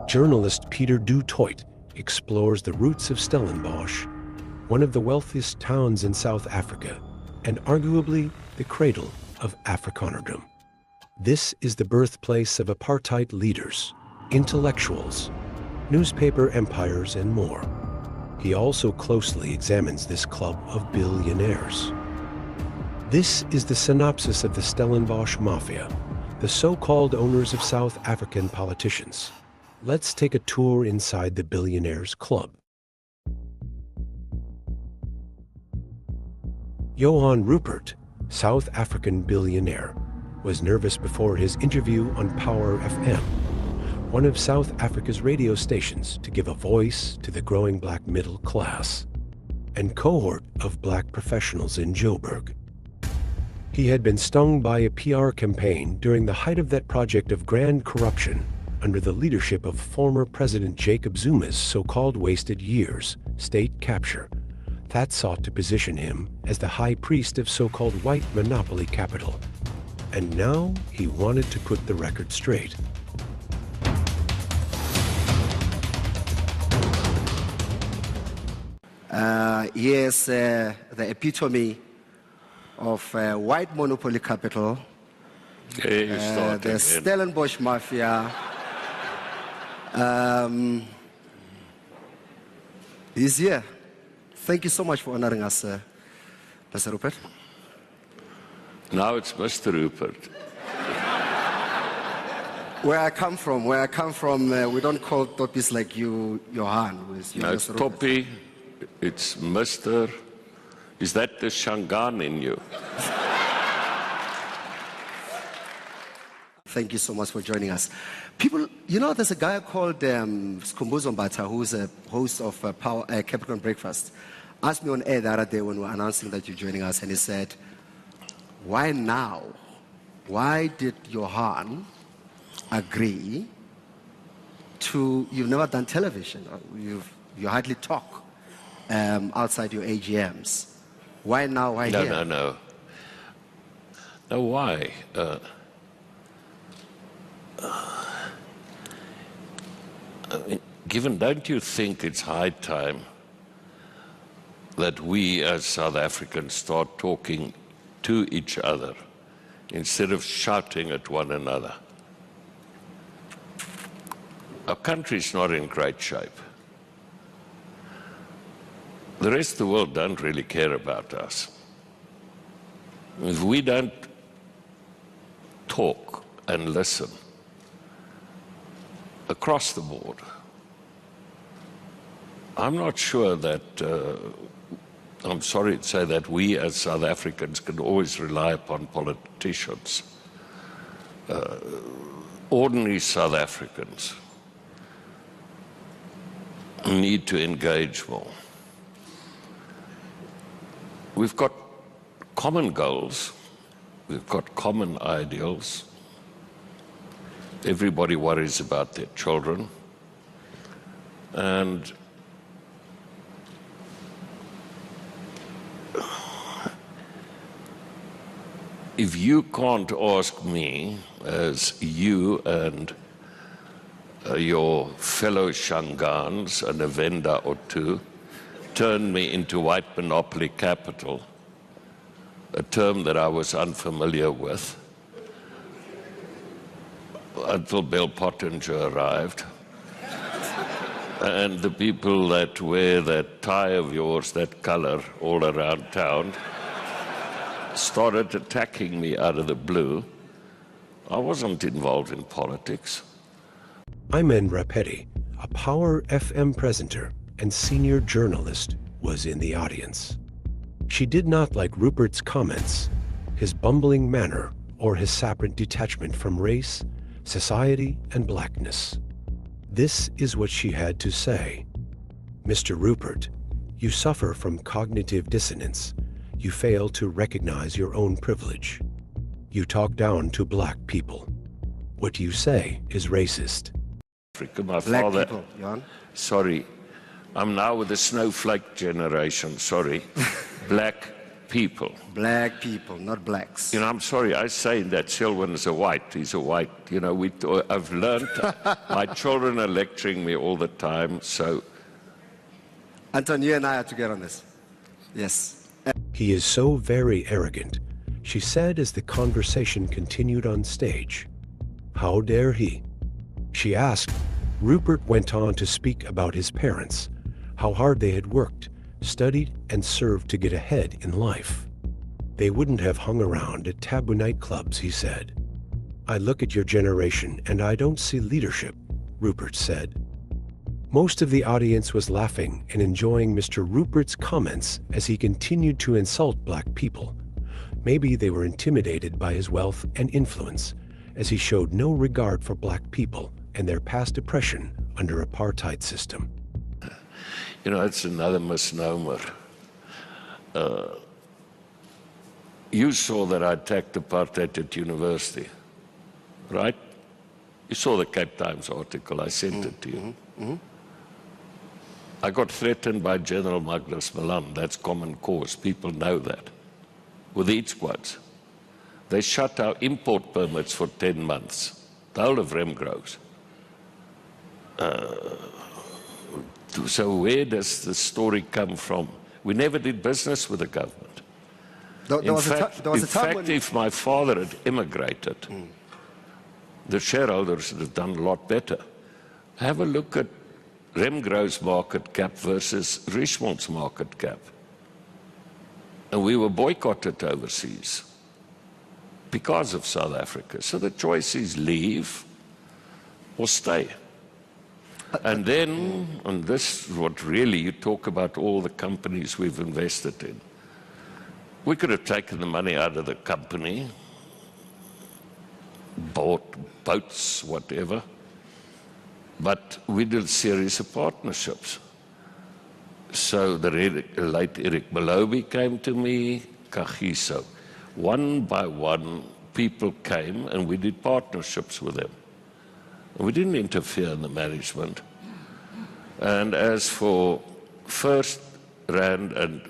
Journalist Peter Du Toit explores the roots of Stellenbosch, one of the wealthiest towns in South Africa, and arguably the cradle of Afrikanerdom. This is the birthplace of apartheid leaders, intellectuals, newspaper empires, and more. He also closely examines this club of billionaires. This is the synopsis of the Stellenbosch Mafia, the so-called owners of South African politicians. Let's take a tour inside the billionaires' club. Johan Rupert, South African billionaire, was nervous before his interview on Power FM, one of South Africa's radio stations, to give a voice to the growing black middle class and cohort of black professionals in Joburg. He had been stung by a PR campaign during the height of that project of grand corruption under the leadership of former President Jacob Zuma's so-called wasted years, state capture, that sought to position him as the high priest of so-called white monopoly capital. And now he wanted to put the record straight. Yes, the epitome of white monopoly capital, the Stellenbosch Mafia. He's here. Thank you so much for honoring us, Mr. Rupert. Now it's Mr. Rupert. Where I come from, we don't call Toppies like you, Johan. No, it's Toppie, it's Mr. Is that the Shangaan in you? Thank you so much for joining us. People, you know, there's a guy called Skhumbuzo Mbata, who's a host of Capricorn Breakfast, asked me on air the other day when we were announcing that you're joining us, and he said, why now? Why did Johan agree to, you've never done television, you hardly talk outside your AGMs. Why now, why here? No, why? Don't you think it's high time that we as South Africans start talking to each other instead of shouting at one another? Our country's not in great shape. The rest of the world don't really care about us. If we don't talk and listen across the board, I'm not sure that, I'm sorry to say that we as South Africans can always rely upon politicians. Ordinary South Africans need to engage more. We've got common goals, we've got common ideals. Everybody worries about their children. And if you can't ask me, as you and your fellow Shangaans and a vendor or two turned me into white monopoly capital, a term that I was unfamiliar with, until Bill Pottinger arrived. And the people that wear that tie of yours, that color, all around town, started attacking me out of the blue. I wasn't involved in politics. Imen Rapeti, a Power FM presenter and senior journalist, was in the audience. She did not like Rupert's comments, his bumbling manner, or his sappant detachment from race, society, and blackness. This is what she had to say. Mr. Rupert, you suffer from cognitive dissonance. You fail to recognize your own privilege. You talk down to black people. What you say is racist. My father, sorry, I'm now with the snowflake generation, sorry. Black people. Black people, not blacks. You know, I'm sorry, I say that Selwyn is a white. He's a white. You know, I've learned. My children are lecturing me all the time, so. Anton, you and I have to get on this. Yes. He is so very arrogant, she said as the conversation continued on stage. How dare he? She asked. Rupert went on to speak about his parents, how hard they had worked, studied, and served to get ahead in life. They wouldn't have hung around at taboo nightclubs, he said. I look at your generation and I don't see leadership, Rupert said. Most of the audience was laughing and enjoying Mr. Rupert's comments as he continued to insult black people. Maybe they were intimidated by his wealth and influence, as he showed no regard for black people and their past oppression under apartheid system. You know, it's another misnomer. You saw that I attacked apartheid at university, right? You saw the Cape Times article, I sent it to you. I got threatened by General Magnus Malan, that's common cause, people know that, with heat squads. They shut our import permits for 10 months, the whole of Remgro's. So where does the story come from? We never did business with the government. In fact, if my father had immigrated, the shareholders would have done a lot better. Have a look at Remgro's market cap versus Richemond's market cap. And we were boycotted overseas because of South Africa. So the choice is leave or stay. And then, and this is what really you talk about all the companies we've invested in. We could have taken the money out of the company, bought boats, whatever, but we did a series of partnerships. So the late Eric Malobi came to me, Kagiso. One by one, people came and we did partnerships with them. We didn't interfere in the management. And as for First Rand and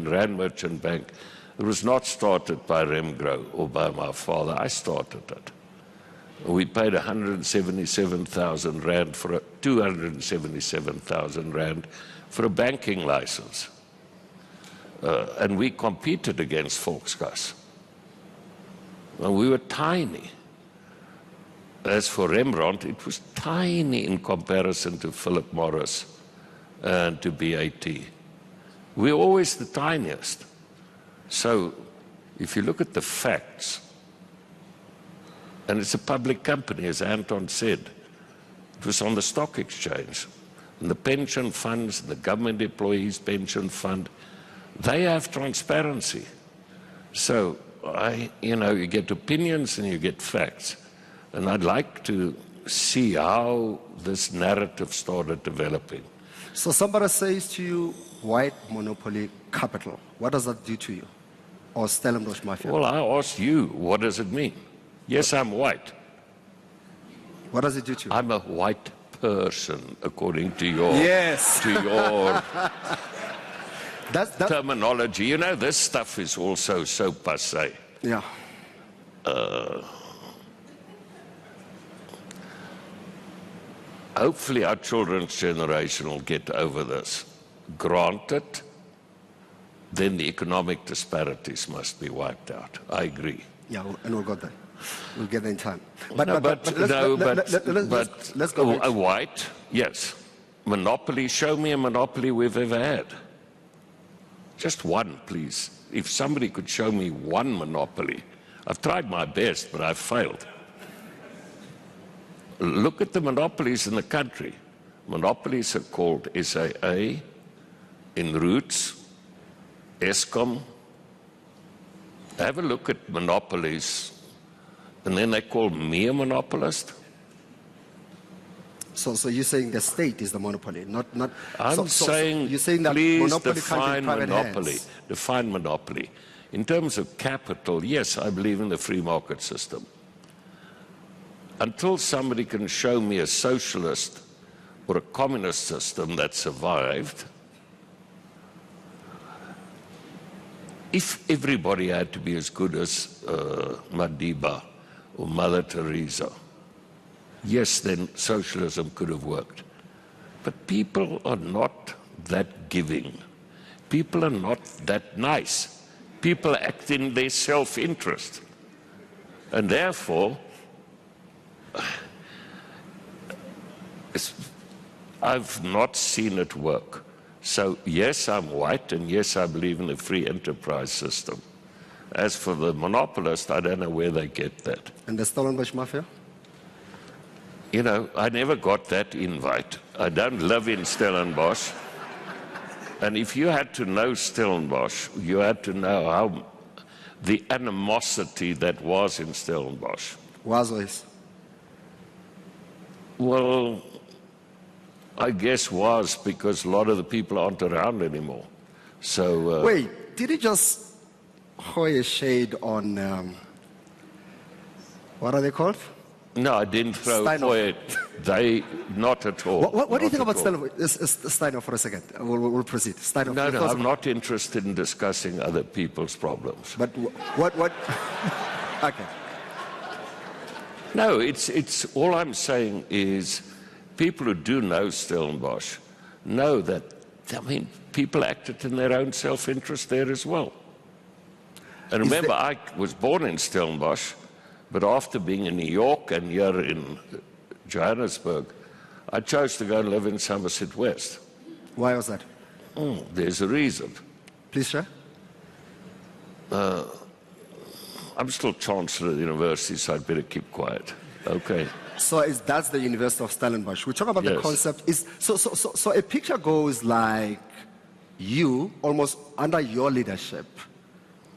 Rand Merchant Bank, it was not started by Remgro or by my father. I started it. We paid 177,000 Rand for 277,000 Rand for a banking license. And we competed against Volksgas. And we were tiny. As for Rembrandt, it was tiny in comparison to Philip Morris and to BAT. We're always the tiniest. So if you look at the facts, and it's a public company, as Anton said, it was on the stock exchange, and the pension funds, the government employees' pension fund, they have transparency. So, you get opinions and you get facts. And I'd like to see how this narrative started developing. So somebody says to you, white monopoly capital. What does that do to you? Or Stellenbosch Mafia? Well, I asked you, what does it mean? Yes, I'm white. What does it do to you? I'm a white person, according to your, yes. to your terminology. You know, this stuff is also so passé. Yeah. Hopefully our children's generation will get over this. Granted, then the economic disparities must be wiped out. I agree. Yeah, and we'll get there. We'll get there in time. Let's go back. A white, yes. Monopoly, show me a monopoly we've ever had. Just one, please. If somebody could show me one monopoly. I've tried my best, but I've failed. Look at the monopolies in the country. Monopolies are called SAA, in Roots, Eskom. Have a look at monopolies, and then they call me a monopolist. So you're saying the state is the monopoly, not. I'm saying, you're saying that please monopoly define monopoly. Hands. Define monopoly. In terms of capital, yes, I believe in the free market system. Until somebody can show me a socialist or a communist system that survived, If everybody had to be as good as Madiba or Mother Teresa, yes, then socialism could have worked. But people are not that giving. People are not that nice. People act in their self-interest. And therefore, I've not seen it work. So yes, I'm white, and yes, I believe in the free enterprise system. As for the monopolist, I don't know where they get that. And the Stellenbosch Mafia? You know, I never got that invite. I don't live in Stellenbosch. And if you had to know Stellenbosch, you had to know how the animosity that was in Stellenbosch. Was. Well, I guess was because a lot of the people aren't around anymore. So Wait, did he just throw a shade on, what are they called? no, I didn't throw Steinhoff. it. They, not at all. What do you think Not about at all. Steinhoff for a second? We'll proceed. Steinhoff. No, your no, thoughts I'm not interested in discussing other people's problems. But what? Okay. No, it's all I'm saying is people who do know Stellenbosch know that, I mean, people acted in their own self-interest there as well. And remember, I was born in Stellenbosch, but after being in New York and here in Johannesburg, I chose to go and live in Somerset West. Why was that? There's There's a reason. Please share. I'm still Chancellor of the university, so I'd better keep quiet. Okay. So that's the University of Stellenbosch. We talk about the Yes. concept. So a picture goes like you, almost under your leadership,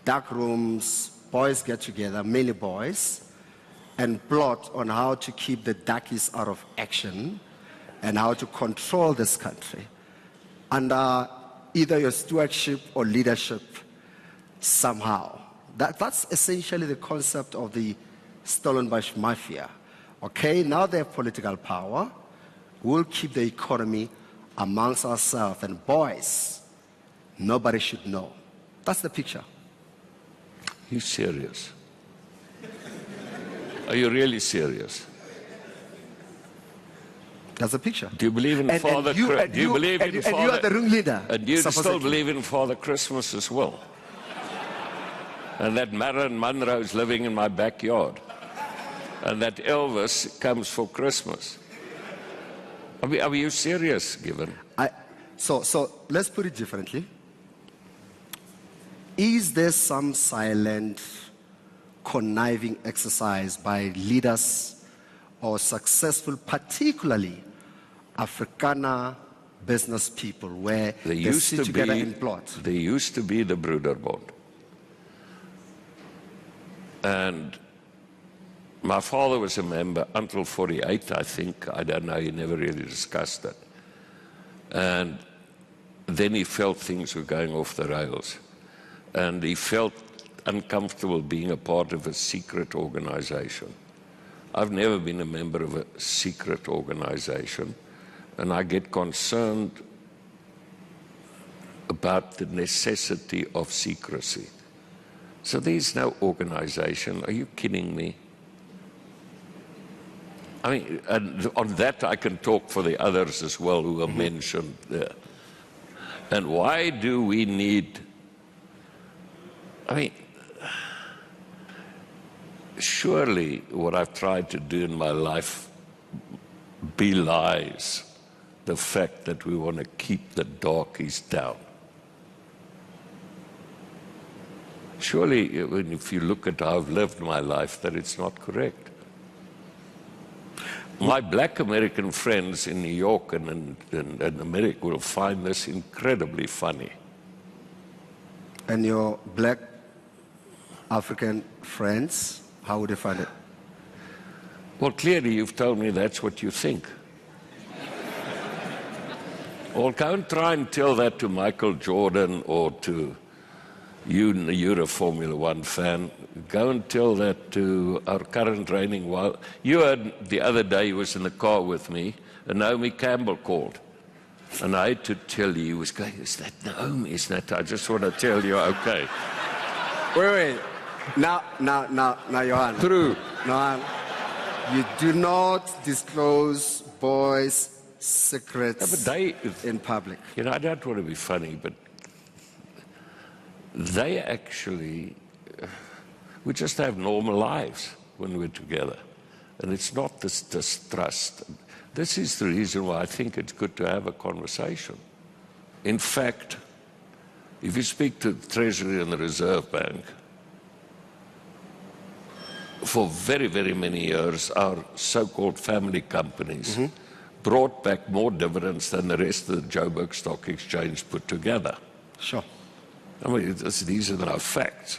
dark rooms, boys get together, mainly boys, and plot on how to keep the darkies out of action and how to control this country under either your stewardship or leadership somehow. That's essentially the concept of the Stellenbosch Mafia. Okay, now they have political power. We'll keep the economy amongst ourselves, and boys, nobody should know. That's the picture. You serious? Are you really serious? That's the picture. Do you believe in Father Christmas? Do you believe in Father? And you are the room leader. And you still supposedly. believe in Father Christmas as well? And that Marilyn Monroe's living in my backyard. And that Elvis comes for Christmas. Are you serious, Given? So let's put it differently. Is there some silent, conniving exercise by leaders or successful, particularly Afrikaner business people, where they sit together and plot? There used to be the Broederbond. And my father was a member until 48, I think. I don't know, he never really discussed it. And then he felt things were going off the rails. And he felt uncomfortable being a part of a secret organization. I've never been a member of a secret organization, and I get concerned about the necessity of secrecy. So there's no organization. Are you kidding me? I mean, and on that I can talk for the others as well who are mentioned there. And why do we need, I mean, surely what I've tried to do in my life belies the fact that we want to keep the darkies down. Surely, if you look at how I've lived my life, that it's not correct. My black American friends in New York and America will find this incredibly funny. And your black African friends, how would they find it? Well, clearly you've told me that's what you think. Well, don't try and tell that to Michael Jordan or to you're a Formula One fan. Go and tell that to our current reigning wild. You heard the other day he was in the car with me, and Naomi Campbell called. And I had to tell you, he was going, is that Naomi? Is that? I just want to tell you, okay. Wait. Now, Johan. True. Now, you do not disclose boys' secrets in public. You know, I don't want to be funny, but they actually, we just have normal lives when we're together. And it's not this distrust. This is the reason why I think it's good to have a conversation. In fact, if you speak to the Treasury and the Reserve Bank, for very, very many years, our so-called family companies brought back more dividends than the rest of the Joburg Stock Exchange put together. Sure. I mean, these are our facts.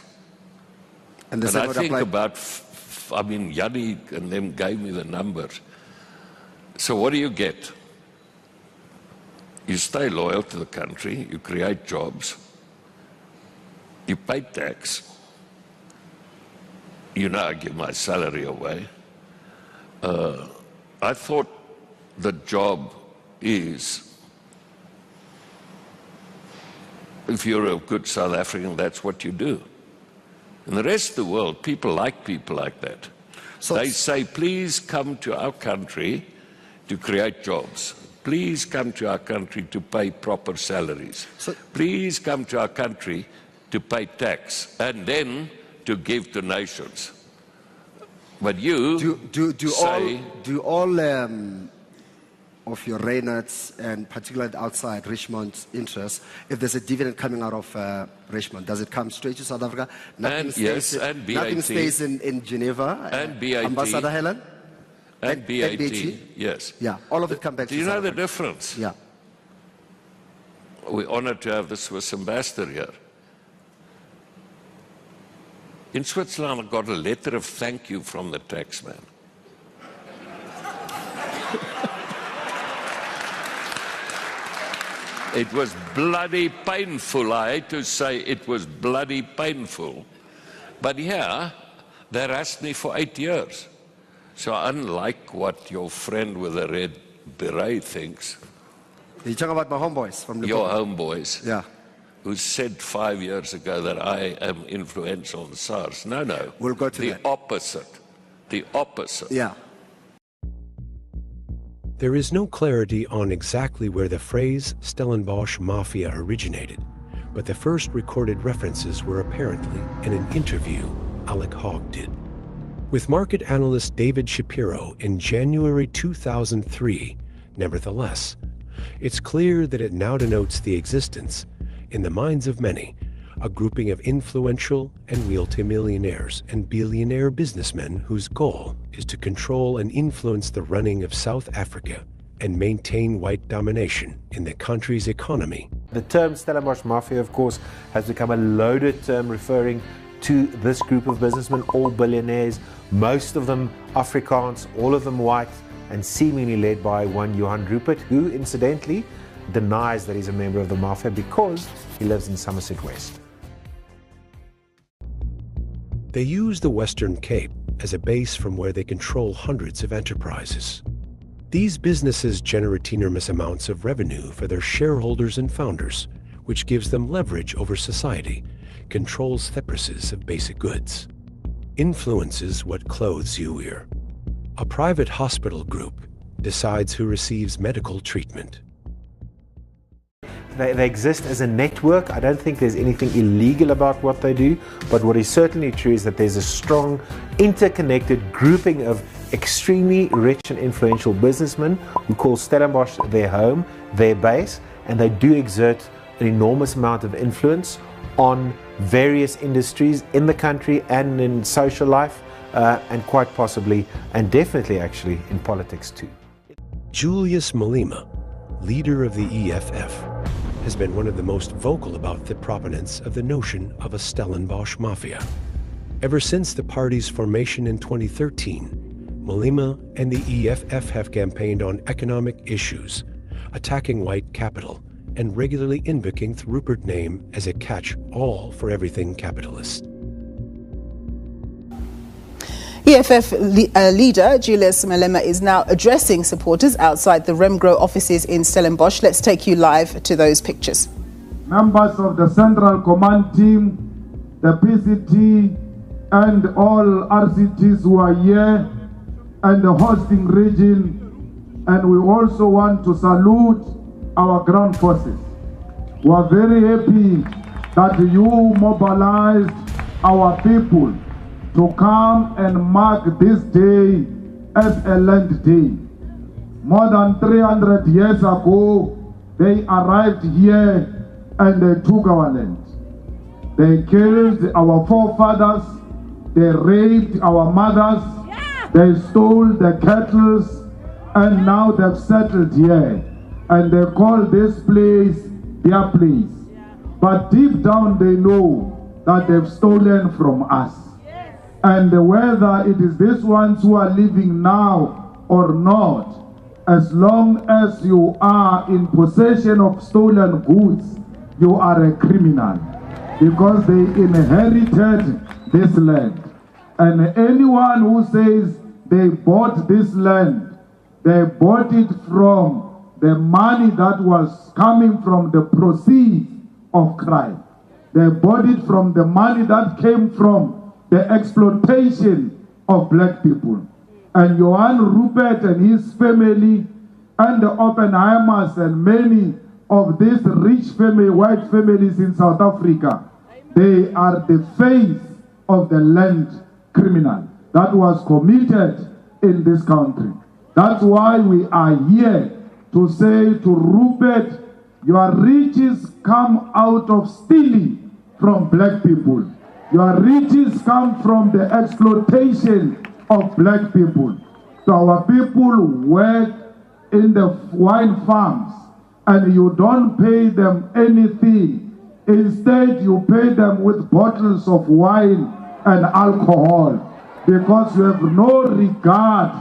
And I think about, Yanni and them gave me the numbers. So what do you get? You stay loyal to the country, you create jobs, you pay tax. You know, I give my salary away. I thought the job is, if you're a good South African, that's what you do. In the rest of the world, people like that. So they say, please come to our country to create jobs. Please come to our country to pay proper salaries. Please come to our country to pay tax and then to give donations. But you do all of your Reynolds and particularly outside Richmond's interests, if there's a dividend coming out of Richmond, does it come straight to South Africa? Nothing stays in Geneva. And BAT. Ambassador Helen? And BAT, yes. Yeah, all of it come back to South Africa. Do you know the difference? Yeah. We're honored to have the Swiss ambassador here. In Switzerland, I got a letter of thank you from the taxman. It was bloody painful. I hate to say it was bloody painful. But here, they harassed me for 8 years. So unlike what your friend with the red beret thinks, you're talking about my homeboys from the your homeboys, yeah, who said 5 years ago that I am influential on SARS. No. We'll go to the that. opposite. The opposite. Yeah. There is no clarity on exactly where the phrase Stellenbosch Mafia originated, but the first recorded references were apparently in an interview Alec Hogg did with market analyst David Shapiro in January 2003. Nevertheless, it's clear that it now denotes the existence, in the minds of many, a grouping of influential and wealthy millionaires and billionaire businessmen whose goal is to control and influence the running of South Africa and maintain white domination in the country's economy. The term Stellenbosch Mafia, of course, has become a loaded term referring to this group of businessmen, all billionaires, most of them Afrikaans, all of them white, and seemingly led by one Johan Rupert, who incidentally denies that he's a member of the Mafia because he lives in Somerset West. They use the Western Cape as a base from where they control hundreds of enterprises. These businesses generate enormous amounts of revenue for their shareholders and founders, which gives them leverage over society, controls the prices of basic goods, influences what clothes you wear. A private hospital group decides who receives medical treatment. They exist as a network. I don't think there's anything illegal about what they do, but what is certainly true is that there's a strong, interconnected grouping of extremely rich and influential businessmen who call Stellenbosch their home, their base, and they do exert an enormous amount of influence on various industries in the country and in social life, and quite possibly, and definitely actually, in politics too. Julius Malema, leader of the EFF, has been one of the most vocal about the provenance of the notion of a Stellenbosch Mafia. Ever since the party's formation in 2013, Malema and the EFF have campaigned on economic issues, attacking white capital, and regularly invoking the Rupert name as a catch-all for everything capitalist. EFF leader Julius Malema is now addressing supporters outside the Remgro offices in Stellenbosch. Let's take you live to those pictures. Members of the Central Command Team, the PCT, and all RCTs who are here, and the hosting region. And we also want to salute our ground forces. We are very happy that you mobilized our people to come and mark this day as a land day. More than 300 years ago, they arrived here and they took our land. They killed our forefathers, they raped our mothers, they stole the cattle, and now they've settled here. And they call this place their place. But deep down they know that they've stolen from us. And whether it is these ones who are living now or not, as long as you are in possession of stolen goods, you are a criminal, because they inherited this land. And anyone who says they bought this land, they bought it from the money that was coming from the proceeds of crime. They bought it from the money that came from the exploitation of black people. And Johann Rupert and his family and the Oppenheimers and many of these rich family, white families in South Africa, they are the face of the land criminal that was committed in this country. That's why we are here to say to Rupert, your riches come out of stealing from black people. Your riches come from the exploitation of black people. So our people work in the wine farms and you don't pay them anything. Instead, you pay them with bottles of wine and alcohol, because you have no regard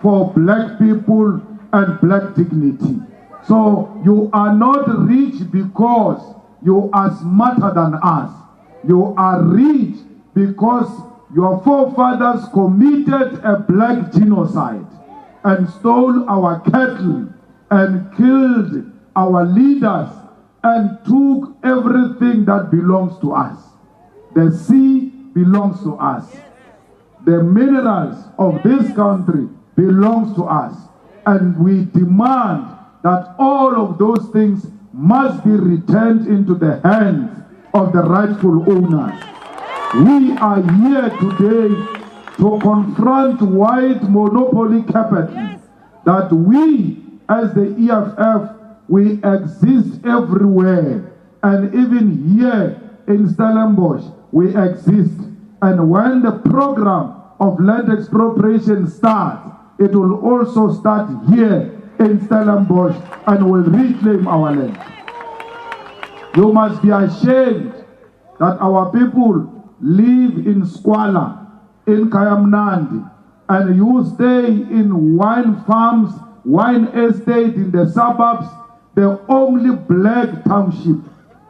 for black people and black dignity. So you are not rich because you are smarter than us. You are rich because your forefathers committed a black genocide and stole our cattle and killed our leaders and took everything that belongs to us. The sea belongs to us. The minerals of this country belongs to us. And we demand that all of those things must be returned into the hands of the rightful owners. We are here today to confront white monopoly capital, that we as the EFF, we exist everywhere, and even here in Stellenbosch we exist. And when the program of land expropriation starts, it will also start here in Stellenbosch and will reclaim our land. You must be ashamed that our people live in squalor, in Kayamnandi, and you stay in wine farms, wine estate in the suburbs, the only black township.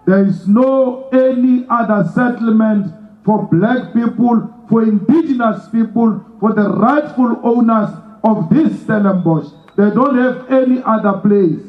There is no any other settlement for black people, for indigenous people, for the rightful owners of this Stellenbosch. They don't have any other place.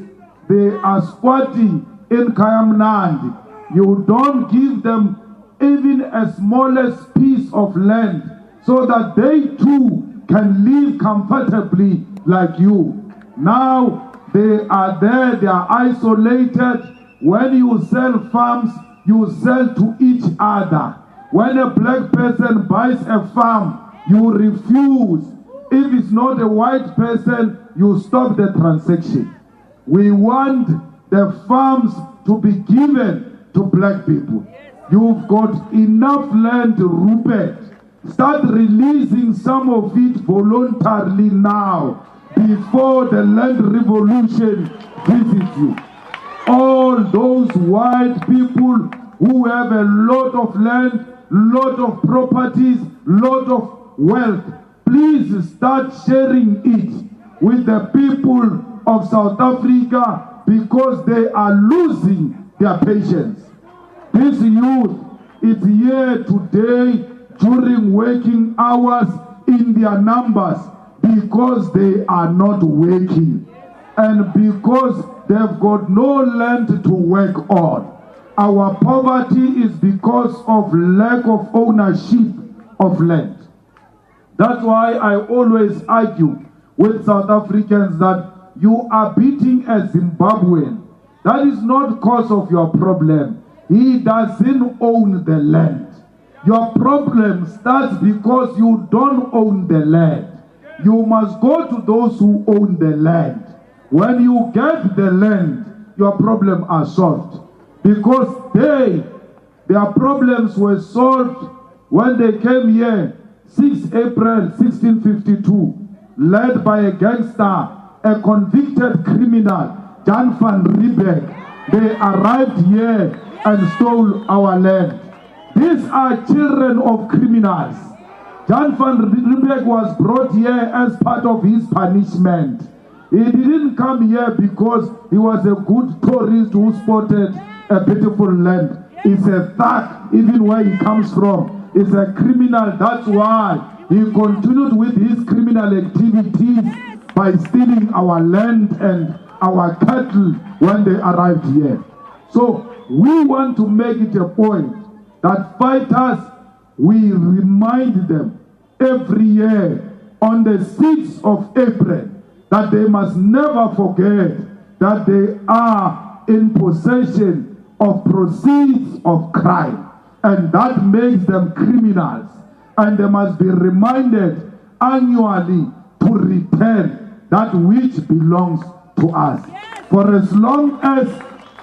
They are squatting in Kayamnandi. You don't give them even a smallest piece of land so that they too can live comfortably like you. Now they are there, they are isolated. When you sell farms, you sell to each other. When a black person buys a farm, you refuse. If it's not a white person, you stop the transaction. We want the farms to be given to black people. You've got enough land, Rupert. Start releasing some of it voluntarily now, before the land revolution visits you. All those white people who have a lot of land, lot of properties, lot of wealth, please start sharing it with the people of South Africa, because they are losing their patience. This youth is here today during working hours in their numbers because they are not working and because they've got no land to work on. Our poverty is because of lack of ownership of land. That's why I always argue with South Africans that you are beating a Zimbabwean. That is not cause of your problem. He doesn't own the land. Your problem starts because you don't own the land. You must go to those who own the land. When you get the land, your problems are solved. Because their problems were solved when they came here, 6 April 1652, led by a gangster, a convicted criminal, Jan van Riebeck. They arrived here and stole our land. These are children of criminals. Jan van Riebeck was brought here as part of his punishment. He didn't come here because he was a good tourist who spotted a beautiful land. He's a thug, even where he comes from. He's a criminal. That's why he continued with his criminal activities by stealing our land and our cattle when they arrived here. So we want to make it a point that fighters, we remind them every year on the 6th of April that they must never forget that they are in possession of proceeds of crime, and that makes them criminals, and they must be reminded annually to return that which belongs to us. For as long as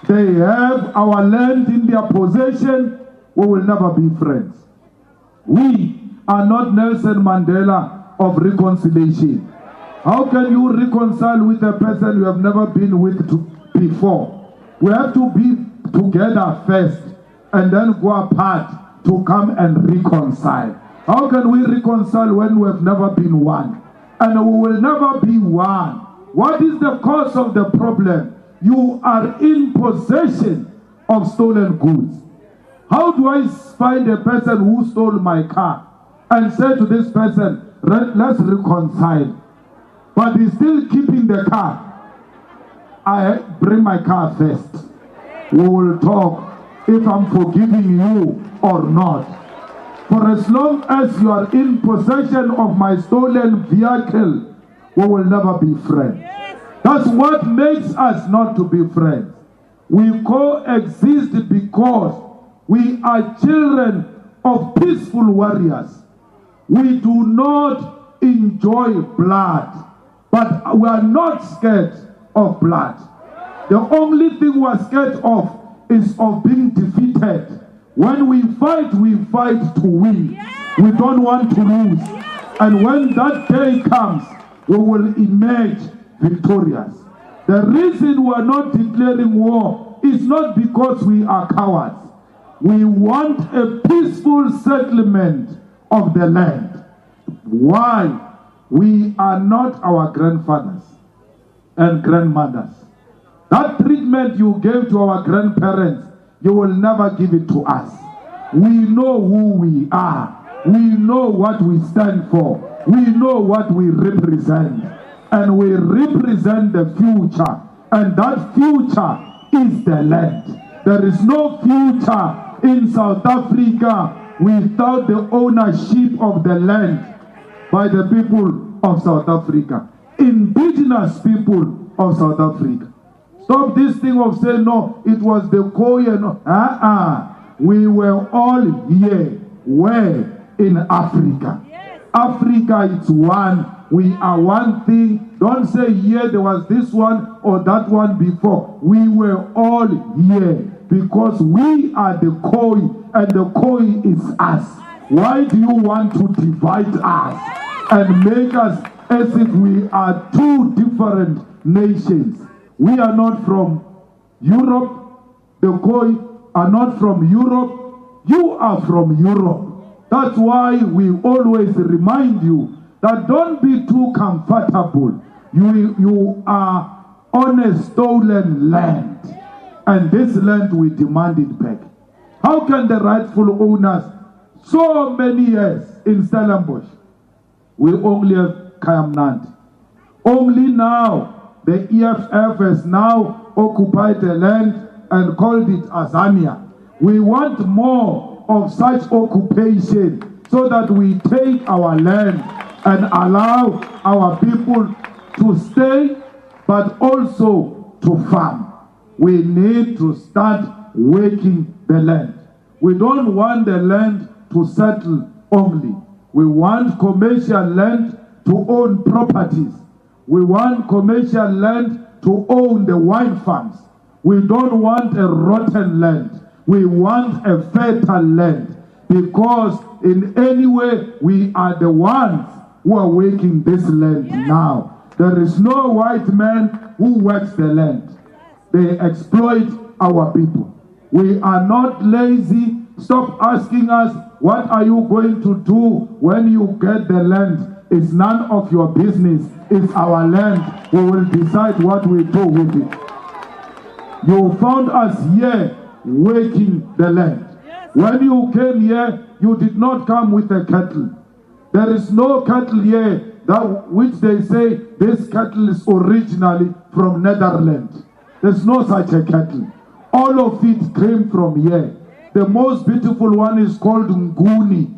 they have our land in their possession, we will never be friends. We are not Nelson Mandela of reconciliation. How can you reconcile with a person you have never been with before? We have to be together first and then go apart to come and reconcile. How can we reconcile when we have never been one? And we will never be one. What is the cause of the problem? You are in possession of stolen goods. How do I find a person who stole my car and say to this person, let's reconcile, but he's still keeping the car? I bring my car first. We will talk if I'm forgiving you or not. For as long as you are in possession of my stolen vehicle, we will never be friends. That's what makes us not to be friends. We coexist because we are children of peaceful warriors. We do not enjoy blood, but we are not scared of blood. The only thing we are scared of is of being defeated. When we fight to win. We don't want to lose. And when that day comes, we will emerge victorious. The reason we are not declaring war is not because we are cowards. We want a peaceful settlement of the land. Why? We are not our grandfathers and grandmothers. That treatment you gave to our grandparents, you will never give it to us. We know who we are. We know what we stand for. We know what we represent. And we represent the future. And that future is the land. There is no future in South Africa without the ownership of the land by the people of South Africa. Indigenous people of South Africa. Stop this thing of saying, no, it was the Khoi and we were all here. Where? In Africa. Yes. Africa is one. We are one thing. Don't say here there was this one or that one before. We were all here because we are the Khoi and the Khoi is us. Why do you want to divide us and make us as if we are two different nations? We are not from Europe. The Khoi are not from Europe. You are from Europe. That's why we always remind you that don't be too comfortable. You are on a stolen land. And this land we demand it back. How can the rightful owners, so many years in Stellenbosch, we only have Kayamnandi. Only now the EFF has now occupied the land and called it Azania. We want more of such occupation so that we take our land and allow our people to stay, but also to farm. We need to start working the land. We don't want the land to settle only. We want commercial land to own properties. We want commercial land to own the wine farms. We don't want a rotten land. We want a fertile land, because in any way we are the ones who are working this land now. There is no white man who works the land. They exploit our people. We are not lazy. Stop asking us, what are you going to do when you get the land? It's none of your business. It's our land. We will decide what we do with it. You found us here working the land. When you came here, you did not come with a cattle. There is no cattle here that which they say this cattle is originally from Netherlands. There's no such a cattle. All of it came from here. The most beautiful one is called Nguni.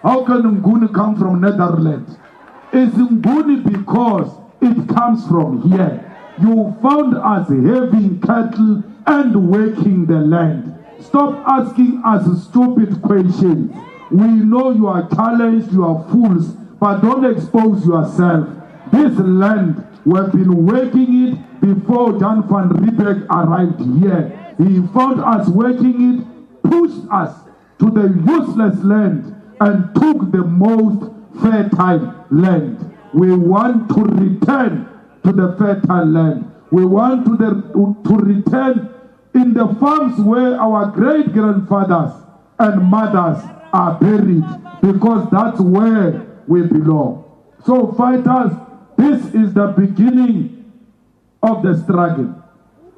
How can Nguni come from Netherlands? It's Nguni because it comes from here. You found us having cattle and working the land. Stop asking us stupid questions. We know you are challenged, you are fools, but don't expose yourself. This land, we've been working it before Jan van Riebeck arrived here. He found us working it, pushed us to the useless land, and took the most fertile land. We want to return to the fertile land. We want to return in the farms where our great-grandfathers and mothers are buried, because that's where we belong. So fighters, this is the beginning of the struggle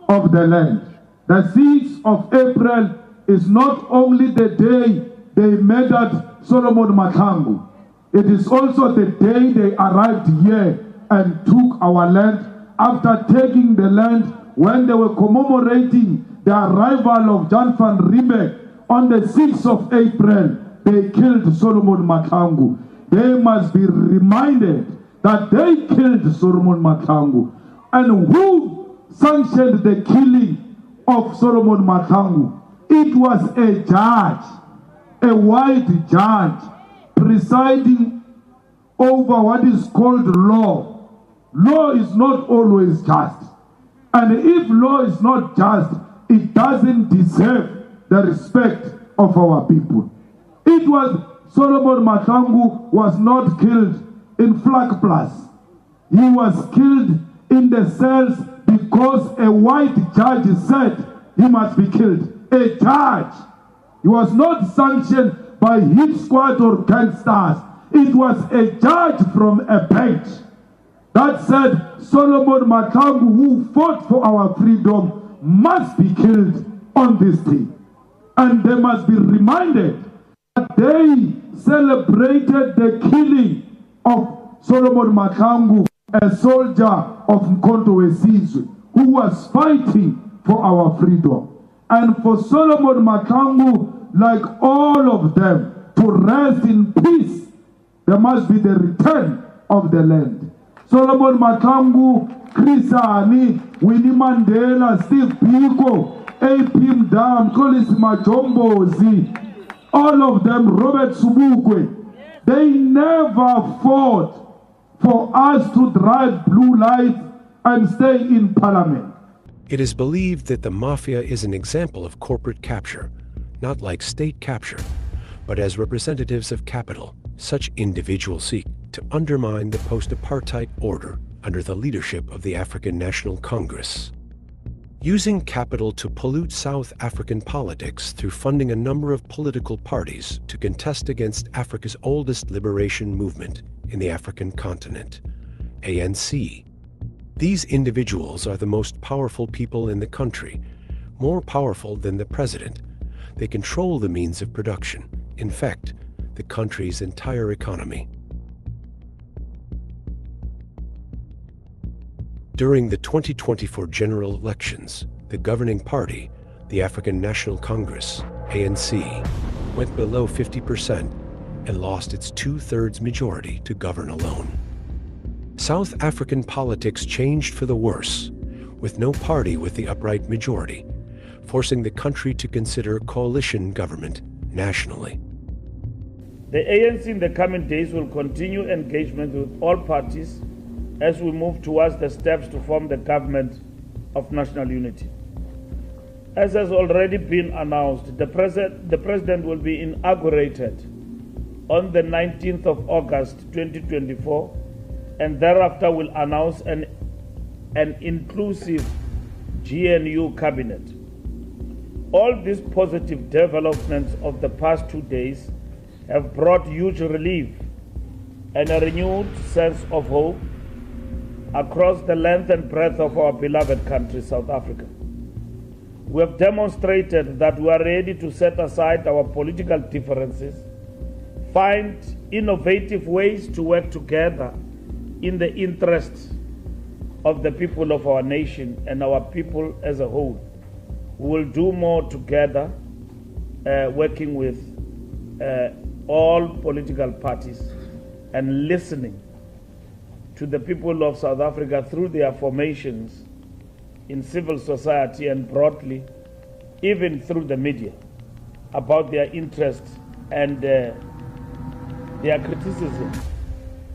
of the land. The 6th of April is not only the day they murdered Solomon Mahlangu, it is also the day they arrived here and took our land. After taking the land, when they were commemorating the arrival of Jan van Riebeck on the 6th of April, they killed Solomon Mahlangu. They must be reminded that they killed Solomon Mahlangu. And who sanctioned the killing of Solomon Mahlangu? It was a judge, a white judge, presiding over what is called law. Law is not always just. And if law is not just, it doesn't deserve the respect of our people. It was Solomon Mahlangu was not killed in Vlakplaas. He was killed in the cells because a white judge said he must be killed. A judge. He was not sanctioned by hit squad or gangsters. It was a judge from a bench that said Solomon Mahlangu, who fought for our freedom, must be killed on this day. And they must be reminded that they celebrated the killing of Solomon Mahlangu, a soldier of Mkhonto weSizwe, who was fighting for our freedom. And for Solomon Mahlangu, like all of them, to rest in peace, there must be the return of the land. Solomon Mahlangu, Chris Hani, Winnie Mandela, Steve Biko, A.P. Mdam, Collins Majombozi, all of them, Robert Subukwe, they never fought for us to drive blue lights and stay in parliament. It is believed that the mafia is an example of corporate capture, not like state capture, but as representatives of capital. Such individuals seek to undermine the post-apartheid order under the leadership of the African National Congress. Using capital to pollute South African politics through funding a number of political parties to contest against Africa's oldest liberation movement in the African continent, ANC. These individuals are the most powerful people in the country, more powerful than the president. They control the means of production, in fact, the country's entire economy. During the 2024 general elections, the governing party, The African National Congress, ANC, went below 50% and lost its two-thirds majority to govern alone. South African politics changed for the worse, with no party with the upright majority, forcing the country to consider coalition government nationally. The ANC in the coming days will continue engagement with all parties as we move towards the steps to form the government of national unity. As has already been announced, the president will be inaugurated on the 19th of August 2024, and thereafter will announce an inclusive GNU cabinet. All these positive developments of the past 2 days have brought huge relief and a renewed sense of hope across the length and breadth of our beloved country, South Africa. We have demonstrated that we are ready to set aside our political differences, find innovative ways to work together in the interests of the people of our nation and our people as a whole. We will do more together, working with all political parties and listening to the people of South Africa through their formations in civil society and broadly, even through the media, about their interests and their criticism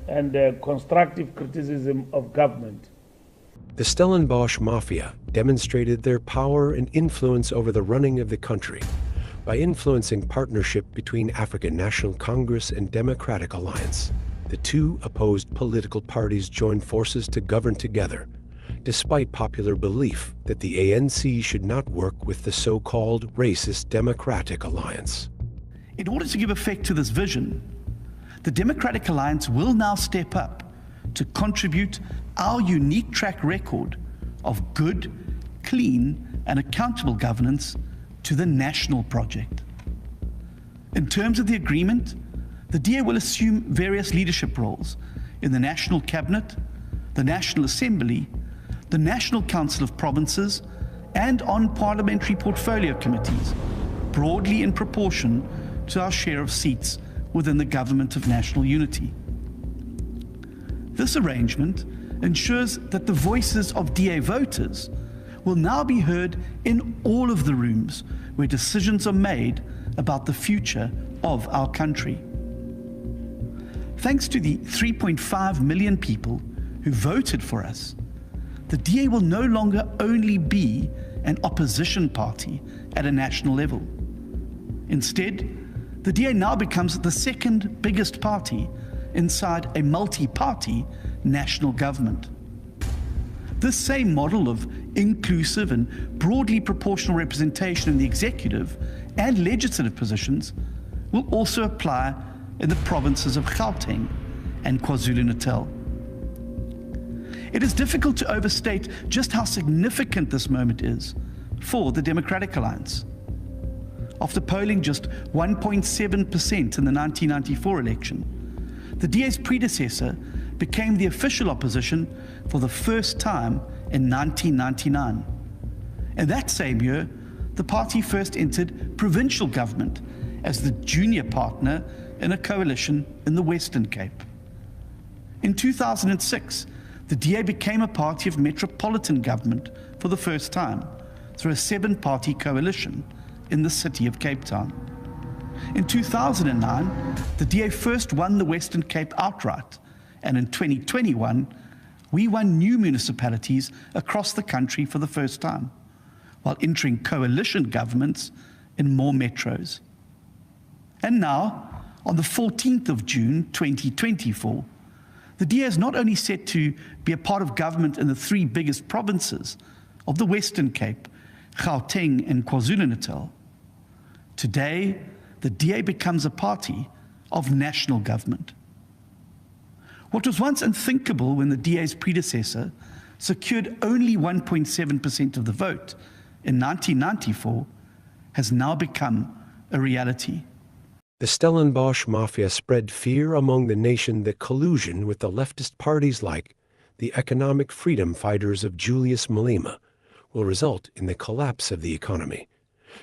and constructive criticism of government. The Stellenbosch Mafia demonstrated their power and influence over the running of the country by influencing partnership between African National Congress and Democratic Alliance. The two opposed political parties joined forces to govern together, despite popular belief that the ANC should not work with the so-called racist Democratic Alliance. In order to give effect to this vision, the Democratic Alliance will now step up to contribute our unique track record of good, clean, and accountable governance to the national project. In terms of the agreement, the DA will assume various leadership roles in the National Cabinet, the National Assembly, the National Council of Provinces, and on parliamentary portfolio committees, broadly in proportion to our share of seats within the Government of National Unity. This arrangement ensures that the voices of DA voters will now be heard in all of the rooms where decisions are made about the future of our country. Thanks to the 3.5 million people who voted for us, the DA will no longer only be an opposition party at a national level. Instead, the DA now becomes the second biggest party inside a multi-party national government. This same model of inclusive and broadly proportional representation in the executive and legislative positions will also apply in the provinces of Gauteng and KwaZulu-Natal. It is difficult to overstate just how significant this moment is for the Democratic Alliance. After polling just 1.7% in the 1994 election, the DA's predecessor became the official opposition for the first time in 1999. In that same year, the party first entered provincial government as the junior partner in a coalition in the Western Cape. In 2006, the DA became a party of metropolitan government for the first time through a 7-party coalition in the city of Cape Town. In 2009, the DA first won the Western Cape outright, and in 2021, we won new municipalities across the country for the first time, while entering coalition governments in more metros. And now, on the 14th of June 2024, the DA is not only set to be a part of government in the 3 biggest provinces of the Western Cape, Gauteng and KwaZulu-Natal. Today, the DA becomes a party of national government. What was once unthinkable when the DA's predecessor secured only 1.7% of the vote in 1994 has now become a reality. The Stellenbosch Mafia spread fear among the nation that collusion with the leftist parties like the economic freedom fighters of Julius Malema will result in the collapse of the economy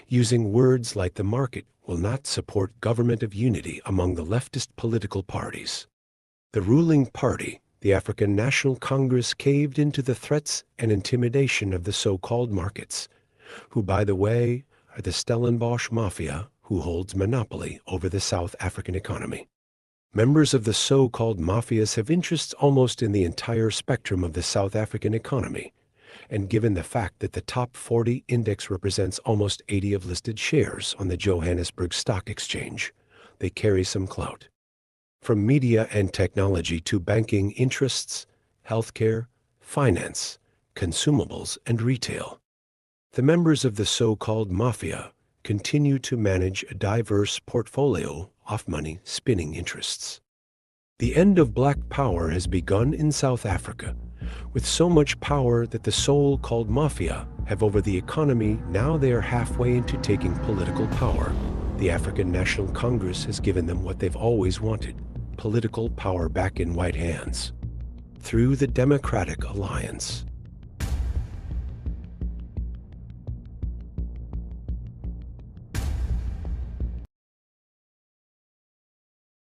using words like the market will not support government of unity among the leftist political parties. The ruling party, the African National Congress, caved into the threats and intimidation of the so-called markets, who, by the way, are the Stellenbosch Mafia, who holds monopoly over the South African economy. Members of the so-called mafias have interests almost in the entire spectrum of the South African economy, and given the fact that the top 40 index represents almost 80 of listed shares on the Johannesburg Stock Exchange, they carry some clout. From media and technology to banking interests, healthcare, finance, consumables, and retail. The members of the so-called mafia continue to manage a diverse portfolio of money spinning interests. The end of black power has begun in South Africa, with so much power that the so-called mafia have over the economy. Now they are halfway into taking political power. The African National Congress has given them what they've always wanted, political power back in white hands. Through the Democratic Alliance,